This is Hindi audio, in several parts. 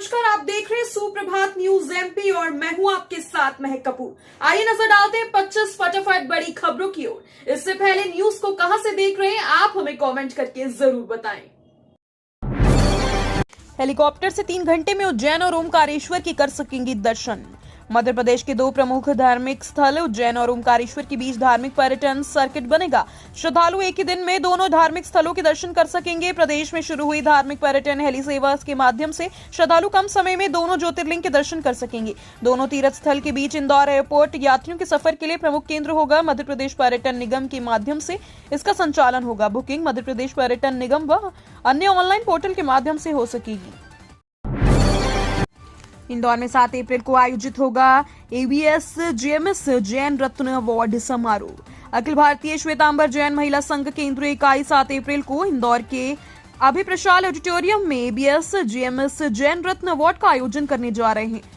नमस्कार, आप देख रहे हैं सुप्रभात न्यूज एमपी और मैं हूं आपके साथ महक कपूर। आइए नजर डालते हैं 25 फटाफट बड़ी खबरों की ओर। इससे पहले न्यूज को कहां से देख रहे हैं आप हमें कमेंट करके जरूर बताएं। हेलीकॉप्टर से 3 घंटे में उज्जैन और ओमकारेश्वर की कर सकेंगी दर्शन। मध्य प्रदेश के 2 प्रमुख धार्मिक स्थल उज्जैन और ओमकारेश्वर के बीच धार्मिक पर्यटन सर्किट बनेगा। श्रद्धालु एक ही दिन में दोनों धार्मिक स्थलों के दर्शन कर सकेंगे। प्रदेश में शुरू हुई धार्मिक पर्यटन हेली सेवा के माध्यम से श्रद्धालु कम समय में दोनों ज्योतिर्लिंग के दर्शन कर सकेंगे। दोनों तीर्थ स्थल के बीच इंदौर एयरपोर्ट यात्रियों के सफर के लिए प्रमुख केंद्र होगा। मध्य प्रदेश पर्यटन निगम के माध्यम से इसका संचालन होगा। बुकिंग मध्य प्रदेश पर्यटन निगम व अन्य ऑनलाइन पोर्टल के माध्यम से हो सकेगी। इंदौर में 7 अप्रैल को आयोजित होगा एबीएस जेएमएस जैन रत्न अवार्ड समारोह। अखिल भारतीय श्वेतांबर जैन महिला संघ केंद्रीय इकाई 7 अप्रैल को इंदौर के अभिप्रशाल ऑडिटोरियम में एबीएस जेएमएस जैन रत्न अवार्ड का आयोजन करने जा रहे हैं।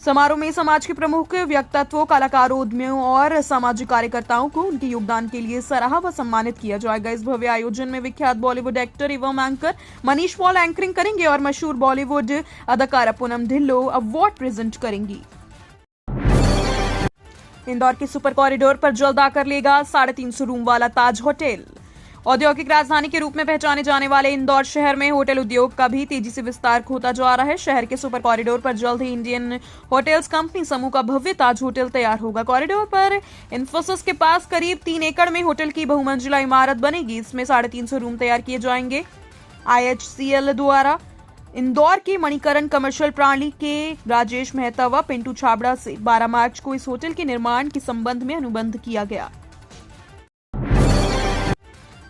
समारोह में समाज के प्रमुख व्यक्तित्वों, कलाकारों, उद्यमियों और सामाजिक कार्यकर्ताओं को उनके योगदान के लिए सराहा व सम्मानित किया जाएगा। इस भव्य आयोजन में विख्यात बॉलीवुड एक्टर एवं एंकर मनीष पॉल एंकरिंग करेंगे और मशहूर बॉलीवुड अदाकारा पूनम ढिल्लों अवार्ड प्रेजेंट करेंगी। इंदौर के सुपर कॉरिडोर पर जल्द आकर लेगा 350 रूम वाला ताज होटल। औद्योगिक राजधानी के रूप में पहचाने जाने वाले इंदौर शहर में होटल उद्योग का भी तेजी से विस्तार होता जा रहा है। शहर के सुपर कॉरिडोर पर जल्द ही इंडियन होटल्स कंपनी समूह का भव्य ताज होटल तैयार होगा। कॉरिडोर पर इंफोसिस के पास करीब 3 एकड़ में होटल की बहुमंजिला इमारत बनेगी। इसमें 350 रूम तैयार किए जाएंगे। IHCL द्वारा इंदौर के मणिकरण कमर्शियल प्रणाली के राजेश मेहता व पिंटू छाबड़ा से 12 मार्च को इस होटल के निर्माण के संबंध में अनुबंध किया गया।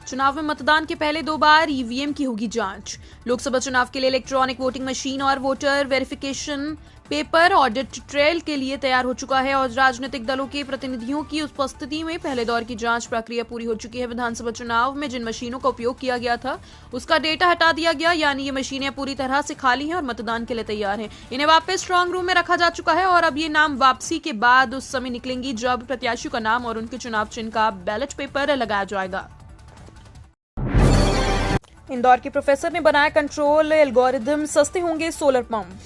चुनाव में मतदान के पहले 2 बार ईवीएम की होगी जांच। लोकसभा चुनाव के लिए इलेक्ट्रॉनिक वोटिंग मशीन और voter verification paper audit trail के लिए तैयार हो चुका है और राजनीतिक दलों के प्रतिनिधियों की उपस्थिति में पहले दौर की जांच प्रक्रिया पूरी हो चुकी है। विधानसभा चुनाव में जिन मशीनों का उपयोग किया गया था उसका डेटा हटा दिया गया, यानी ये मशीनें पूरी तरह से खाली हैं और मतदान के लिए तैयार हैं। इन्हें वापस स्ट्रांग रूम में रखा जा चुका है और अब ये नाम वापसी के बाद उस समय निकलेंगी जब प्रत्याशियों का नाम और उनके चुनाव चिन्ह का बैलेट पेपर लगाया जाएगा। इंदौर के प्रोफेसर ने बनाया कंट्रोल एल्गोरिदम, सस्ते होंगे सोलर पंप।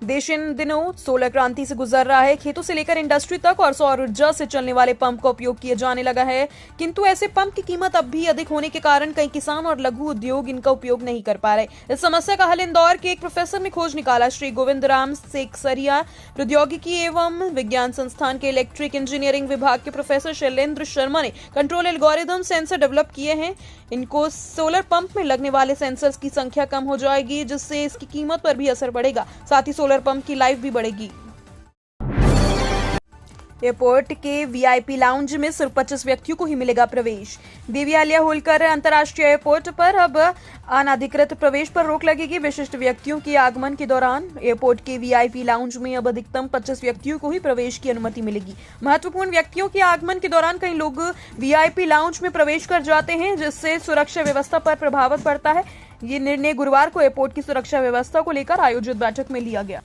देश इन दिनों सोलर क्रांति से गुजर रहा है। खेतों से लेकर इंडस्ट्री तक और सौर ऊर्जा से चलने वाले पंप का उपयोग किया जाने लगा है, किंतु ऐसे पंप की कीमत अब भी अधिक होने के कारण कई किसान और लघु उद्योग इनका उपयोग नहीं कर पा रहे। इस समस्या का हल इंदौर के एक प्रोफेसर ने खोज निकाला। श्री गोविंद राम सेकसरिया प्रौद्योगिकी एवं विज्ञान संस्थान के इलेक्ट्रिक इंजीनियरिंग विभाग के प्रोफेसर शैलेंद्र शर्मा ने कंट्रोल एल्गोरिदम सेंसर डेवलप किए हैं। इनको सोलर पंप में लगने वाले सेंसर्स की संख्या कम हो जाएगी, जिससे इसकी कीमत पर भी असर पड़ेगा। साथ ही सोलर पंप की लाइफ भी बढ़ेगी। एयरपोर्ट के वीआईपी लाउंज में सिर्फ 25 व्यक्तियों को ही मिलेगा प्रवेश। देवी अहिल्या होलकर अंतर्राष्ट्रीय एयरपोर्ट पर अब अनाधिकृत प्रवेश पर रोक लगेगी। विशिष्ट व्यक्तियों के आगमन के दौरान एयरपोर्ट के वीआईपी लाउंज में अब अधिकतम 25 व्यक्तियों को ही प्रवेश की अनुमति मिलेगी। महत्वपूर्ण व्यक्तियों के आगमन के दौरान कई लोग वीआईपी लाउंज में प्रवेश कर जाते हैं, जिससे सुरक्षा व्यवस्था पर प्रभाव पड़ता है। ये निर्णय गुरुवार को एयरपोर्ट की सुरक्षा व्यवस्था को लेकर आयोजित बैठक में लिया गया।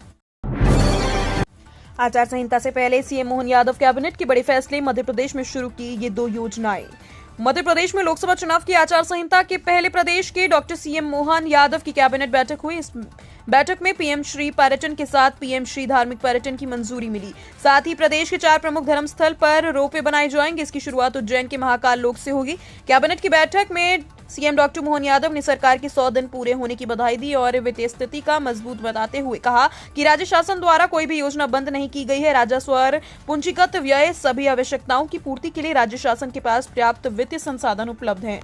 आचार संहिता से पहले सीएम मोहन यादव कैबिनेट के बड़े फैसले। मध्य प्रदेश में शुरू की ये 2 योजनाएं। मध्य प्रदेश में लोकसभा चुनाव की आचार संहिता के पहले प्रदेश के डॉक्टर सीएम मोहन यादव की कैबिनेट बैठक हुई। इस बैठक में पीएम श्री पर्यटन के साथ पीएम श्री धार्मिक पर्यटन की मंजूरी मिली। साथ ही प्रदेश के 4 प्रमुख धर्मस्थल पर रोपवे बनाए जाएंगे। इसकी शुरुआत उज्जैन के महाकाल लोक से होगी। कैबिनेट की बैठक में सीएम डॉक्टर मोहन यादव ने सरकार के 100 दिन पूरे होने की बधाई दी और वित्तीय स्थिति का मजबूत बताते हुए कहा कि राज्य शासन द्वारा कोई भी योजना बंद नहीं की गई है। राजस्व और पूंजीगत व्यय सभी आवश्यकताओं की पूर्ति के लिए राज्य शासन के पास पर्याप्त वित्तीय संसाधन उपलब्ध हैं।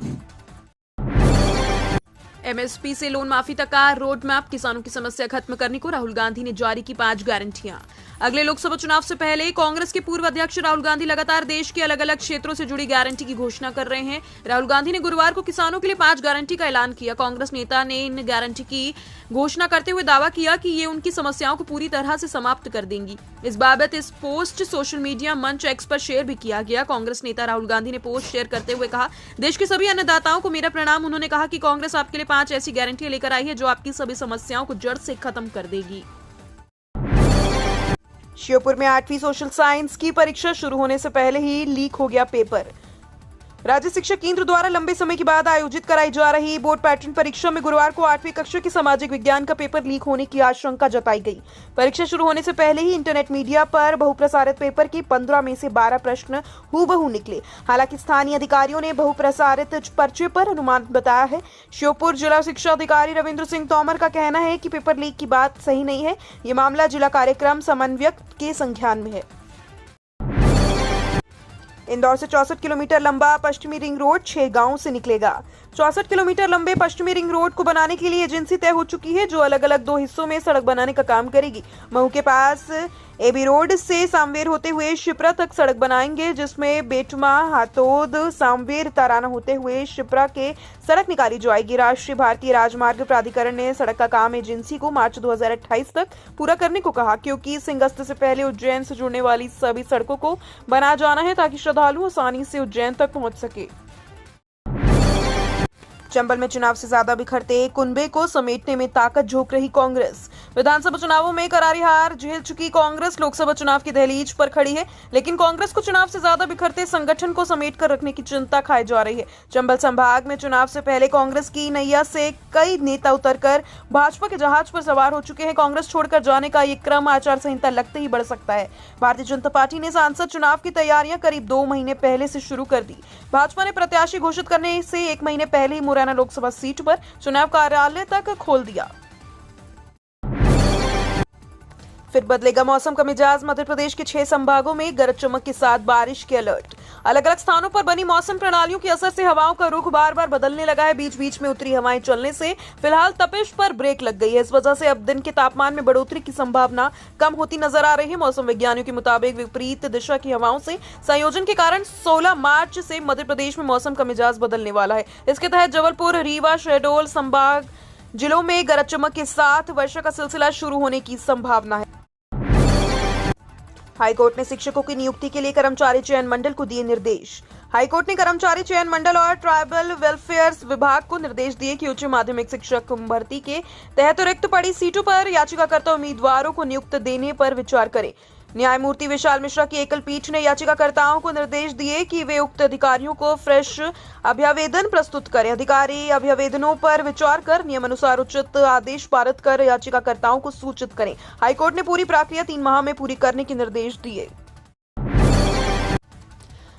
एमएसपी से लोन माफी तक का रोड मैप। किसानों की समस्या खत्म करने को राहुल गांधी ने जारी की 5 गारंटियां। अगले लोकसभा चुनाव से पहले कांग्रेस के पूर्व अध्यक्ष राहुल गांधी लगातार देश के अलग अलग क्षेत्रों से जुड़ी गारंटी की घोषणा कर रहे हैं। राहुल गांधी ने गुरुवार को किसानों के लिए 5 गारंटी का ऐलान किया। कांग्रेस नेता ने इन गारंटी की घोषणा करते हुए दावा किया कि ये उनकी समस्याओं को पूरी तरह से समाप्त कर देंगी। इस बाबत इस पोस्ट सोशल मीडिया मंच एक्स पर शेयर भी किया गया। कांग्रेस नेता राहुल गांधी ने पोस्ट शेयर करते हुए कहा, देश के सभी अन्नदाताओं को मेरा प्रणाम। उन्होंने कहा कि कांग्रेस आपके लिए 5 ऐसी गारंटियां लेकर आई है जो आपकी सभी समस्याओं को जड़ से खत्म कर देगी। श्योपुर में 8वीं सोशल साइंस की परीक्षा शुरू होने से पहले ही लीक हो गया पेपर। राज्य शिक्षा केंद्र द्वारा लंबे समय के बाद आयोजित कराई जा रही बोर्ड पैटर्न परीक्षा में गुरुवार को 8वीं कक्षा की सामाजिक विज्ञान का पेपर लीक होने की आशंका जताई गई। परीक्षा शुरू होने से पहले ही इंटरनेट मीडिया पर बहुप्रसारित पेपर के 15 में से 12 प्रश्न हूबहू निकले। हालांकि स्थानीय अधिकारियों ने बहुप्रसारित पर्चे पर अनुमान बताया है। श्योपुर जिला शिक्षा अधिकारी रविंद्र सिंह तोमर का कहना है कि पेपर लीक की बात सही नहीं है। ये मामला जिला कार्यक्रम समन्वयक के संज्ञान में है। इंदौर से 64 किलोमीटर लंबा पश्चिमी रिंग रोड 6 गांवों से निकलेगा। 64 किलोमीटर लंबे पश्चिमी रिंग रोड को बनाने के लिए एजेंसी तय हो चुकी है, जो अलग अलग 2 हिस्सों में सड़क बनाने का काम करेगी। महू के पास एबी रोड से सामवेर होते हुए शिप्रा तक सड़क बनाएंगे, जिसमें बेटमा, हातोद, सामवेर, ताराना होते हुए शिप्रा के सड़क निकाली जाएगी। राष्ट्रीय भारतीय राजमार्ग प्राधिकरण ने सड़क का काम एजेंसी को मार्च 2028 तक पूरा करने को कहा, क्योंकि सिंहस्थ से पहले उज्जैन से जुड़ने वाली सभी सड़कों को बना जाना है ताकि श्रद्धालु आसानी से उज्जैन तक पहुंच सके। चंबल में चुनाव से ज्यादा बिखरते कुनबे को समेटने में ताकत झोंक रही कांग्रेस। विधानसभा चुनावों में करारी हार झेल चुकी कांग्रेस लोकसभा चुनाव की दहलीज पर खड़ी है, लेकिन कांग्रेस को चुनाव से ज्यादा बिखरते संगठन को समेट कर रखने की चिंता खाई जा रही है। चंबल संभाग में चुनाव से पहले कांग्रेस की नैया से कई नेता उतरकर भाजपा के जहाज पर सवार हो चुके हैं। कांग्रेस छोड़कर जाने का ये क्रम आचार संहिता लगते ही बढ़ सकता है। भारतीय जनता पार्टी ने सांसद चुनाव की तैयारियां करीब 2 महीने पहले से शुरू कर दी। भाजपा ने प्रत्याशी घोषित करने से 1 महीने पहले ही मुरैना लोकसभा सीट पर चुनाव कार्यालय तक खोल दिया। फिर बदलेगा मौसम का मिजाज। मध्य प्रदेश के 6 संभागों में गरज चमक के साथ बारिश के अलर्ट। अलग अलग स्थानों पर बनी मौसम प्रणालियों के असर से हवाओं का रुख बार बार बदलने लगा है। बीच बीच में उतरी हवाएं चलने से फिलहाल तपिश पर ब्रेक लग गई है। इस वजह से अब दिन के तापमान में बढ़ोतरी की संभावना कम होती नजर आ रही है। मौसम विज्ञानियों के मुताबिक विपरीत दिशा की हवाओं से संयोजन के कारण 16 मार्च से मध्य प्रदेश में मौसम का मिजाज बदलने वाला है। इसके तहत जबलपुर, रीवा, शहडोल संभाग जिलों में गरज चमक के साथ वर्षा का सिलसिला शुरू होने की संभावना है। हाईकोर्ट ने शिक्षकों की नियुक्ति के लिए कर्मचारी चयन मंडल को दिए निर्देश। हाईकोर्ट ने कर्मचारी चयन मंडल और ट्राइबल वेलफेयर विभाग को निर्देश दिए कि उच्च माध्यमिक शिक्षक भर्ती के तहत रिक्त पड़ी सीटों पर याचिकाकर्ता उम्मीदवारों को नियुक्त देने पर विचार करें। न्यायमूर्ति विशाल मिश्रा की एकल पीठ ने याचिकाकर्ताओं को निर्देश दिए कि वे उक्त अधिकारियों को फ्रेश अभ्यावेदन प्रस्तुत करें। अधिकारी अभ्यावेदनों पर विचार कर नियमानुसार उचित आदेश पारित कर याचिकाकर्ताओं को सूचित करें। हाईकोर्ट ने पूरी प्रक्रिया 3 माह में पूरी करने के निर्देश दिए।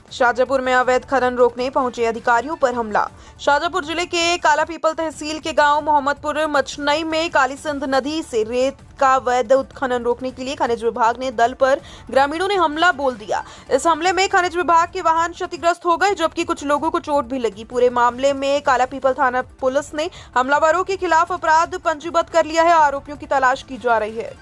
शाजापुर में अवैध खनन रोकने पहुंचे अधिकारियों पर हमला। शाजापुर जिले के कालापीपल तहसील के गांव मोहम्मदपुर मचनई में काली सिंध नदी से रेत का अवैध उत्खनन रोकने के लिए खनिज विभाग ने दल पर ग्रामीणों ने हमला बोल दिया। इस हमले में खनिज विभाग के वाहन क्षतिग्रस्त हो गए, जबकि कुछ लोगों को चोट भी लगी। पूरे मामले में कालापीपल थाना पुलिस ने हमलावरों के खिलाफ अपराध पंजीबद्ध कर लिया है। आरोपियों की तलाश की जा रही है।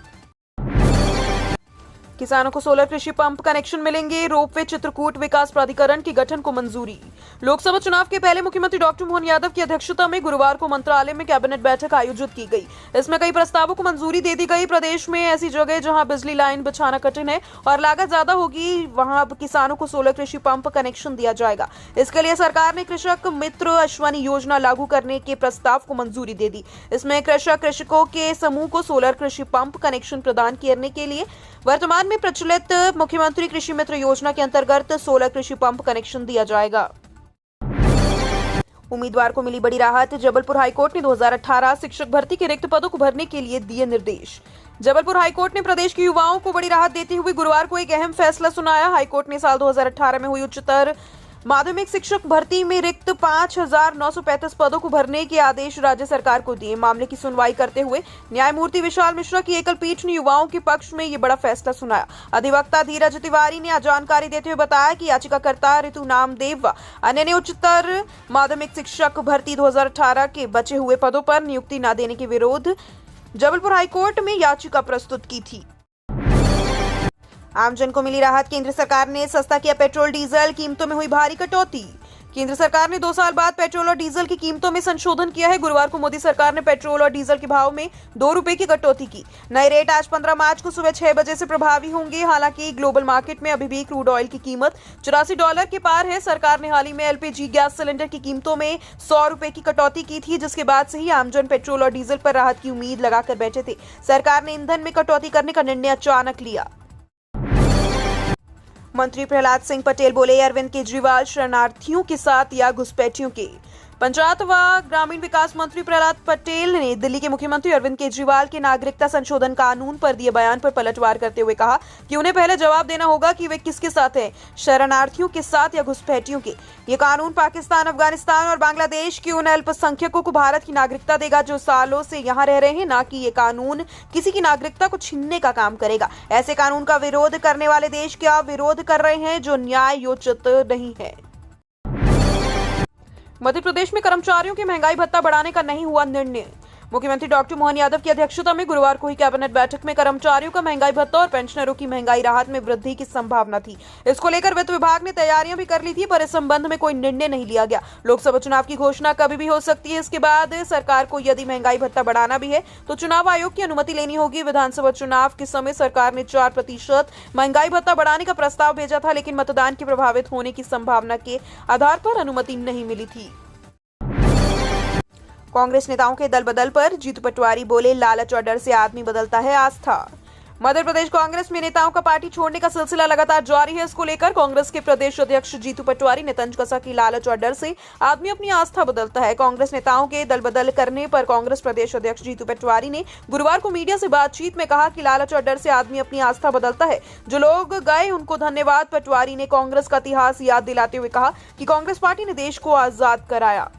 किसानों को सोलर कृषि पंप कनेक्शन मिलेंगे। रोपवे चित्रकूट विकास प्राधिकरण के गठन को मंजूरी। लोकसभा चुनाव के पहले मुख्यमंत्री डॉक्टर मोहन यादव की अध्यक्षता में गुरुवार को मंत्रालय में कैबिनेट बैठक आयोजित की गई। इसमें कई प्रस्तावों को मंजूरी दे दी गई। प्रदेश में ऐसी जगह जहां बिजली लाइन बिछाना कठिन है और लागत ज्यादा होगी, वहां अब किसानों को सोलर कृषि पंप कनेक्शन दिया जाएगा। इसके लिए सरकार ने कृषक मित्र अश्वनी योजना लागू करने के प्रस्ताव को मंजूरी दे दी। इसमें कृषकों के समूह को सोलर कृषि पंप कनेक्शन प्रदान करने के लिए वर्तमान में प्रचलित मुख्यमंत्री कृषि मित्र योजना के अंतर्गत सोलर कृषि पंप कनेक्शन दिया जाएगा। उम्मीदवार को मिली बड़ी राहत। जबलपुर हाईकोर्ट ने 2018 शिक्षक भर्ती के रिक्त पदों को भरने के लिए दिए निर्देश। जबलपुर हाईकोर्ट ने प्रदेश के युवाओं को बड़ी राहत देते हुए गुरुवार को एक अहम फैसला सुनाया। हाईकोर्ट ने साल 2018 में हुई उच्चतर माध्यमिक शिक्षक भर्ती में रिक्त 5,935 पदों को भरने के आदेश राज्य सरकार को दिए। मामले की सुनवाई करते हुए न्यायमूर्ति विशाल मिश्रा की एकल पीठ ने युवाओं के पक्ष में ये बड़ा फैसला सुनाया। अधिवक्ता धीरज तिवारी ने जानकारी देते हुए बताया कि याचिकाकर्ता ऋतु नामदेव व अन्य ने उच्चतर माध्यमिक शिक्षक भर्ती 2018 के बचे हुए पदों पर नियुक्ति न देने के विरोध जबलपुर हाईकोर्ट में याचिका प्रस्तुत की थी। आमजन को मिली राहत। केंद्र सरकार ने सस्ता किया पेट्रोल डीजल, कीमतों में हुई भारी कटौती। केंद्र सरकार ने 2 साल बाद पेट्रोल और डीजल की कीमतों में संशोधन किया है। गुरुवार को मोदी सरकार ने पेट्रोल और डीजल के भाव में 2 रुपए की कटौती की। नए रेट आज 15 मार्च को सुबह 6 बजे से प्रभावी होंगे। हालांकि ग्लोबल मार्केट में अभी भी क्रूड ऑयल की कीमत $84 के पार है। सरकार ने हाल ही में एलपीजी गैस सिलेंडर की कीमतों में 100 रुपए की कटौती की थी, जिसके बाद से ही आमजन पेट्रोल और डीजल पर राहत की उम्मीद लगाकर बैठे थे। सरकार ने ईंधन में कटौती करने का निर्णय अचानक लिया। मंत्री प्रहलाद सिंह पटेल बोले, अरविंद केजरीवाल शरणार्थियों के साथ या घुसपैठियों के। पंचायत व ग्रामीण विकास मंत्री प्रहलाद पटेल ने दिल्ली के मुख्यमंत्री अरविंद केजरीवाल के नागरिकता संशोधन कानून पर दिए बयान पर पलटवार करते हुए कहा कि उन्हें पहले जवाब देना होगा कि वे किसके साथ हैं, शरणार्थियों के साथ या घुसपैठियों के। ये कानून पाकिस्तान, अफगानिस्तान और बांग्लादेश के उन अल्पसंख्यकों को भारत की नागरिकता देगा जो सालों से यहाँ रह रहे हैं, ना कि ये कानून किसी की नागरिकता को छीनने का काम करेगा। ऐसे कानून का विरोध करने वाले देश क्या विरोध कर रहे हैं जो न्यायोचित नहीं है। मध्य प्रदेश में कर्मचारियों के महंगाई भत्ता बढ़ाने का नहीं हुआ निर्णय। मुख्यमंत्री डॉक्टर मोहन यादव की अध्यक्षता में गुरुवार को हुई कैबिनेट बैठक में कर्मचारियों का महंगाई भत्ता और पेंशनरों की महंगाई राहत में वृद्धि की संभावना थी। इसको लेकर वित्त विभाग ने तैयारियां भी कर ली थी, पर इस संबंध में कोई निर्णय नहीं लिया गया। लोकसभा चुनाव की घोषणा कभी भी हो सकती है। इसके बाद सरकार को यदि महंगाई भत्ता बढ़ाना भी है तो चुनाव आयोग की अनुमति लेनी होगी। विधानसभा चुनाव के समय सरकार ने 4% महंगाई भत्ता बढ़ाने का प्रस्ताव भेजा था, लेकिन मतदान के प्रभावित होने की संभावना के आधार पर अनुमति नहीं मिली थी। कांग्रेस नेताओं के दल बदल पर जीतू पटवारी बोले, लालच और डर से आदमी बदलता है आस्था। मध्य प्रदेश कांग्रेस में नेताओं का पार्टी छोड़ने का सिलसिला लगातार जारी है। इसको लेकर कांग्रेस के प्रदेश अध्यक्ष जीतू पटवारी ने तंज कसा कि लालच और डर से आदमी अपनी आस्था बदलता है। कांग्रेस नेताओं के दल बदल करने पर कांग्रेस प्रदेश अध्यक्ष जीतू पटवारी ने गुरुवार को मीडिया से बातचीत में कहा कि लालच और डर से आदमी अपनी आस्था बदलता है। जो लोग गए उनको धन्यवाद। पटवारी ने कांग्रेस का इतिहास याद दिलाते हुए कहा कि कांग्रेस पार्टी ने देश को आजाद कराया।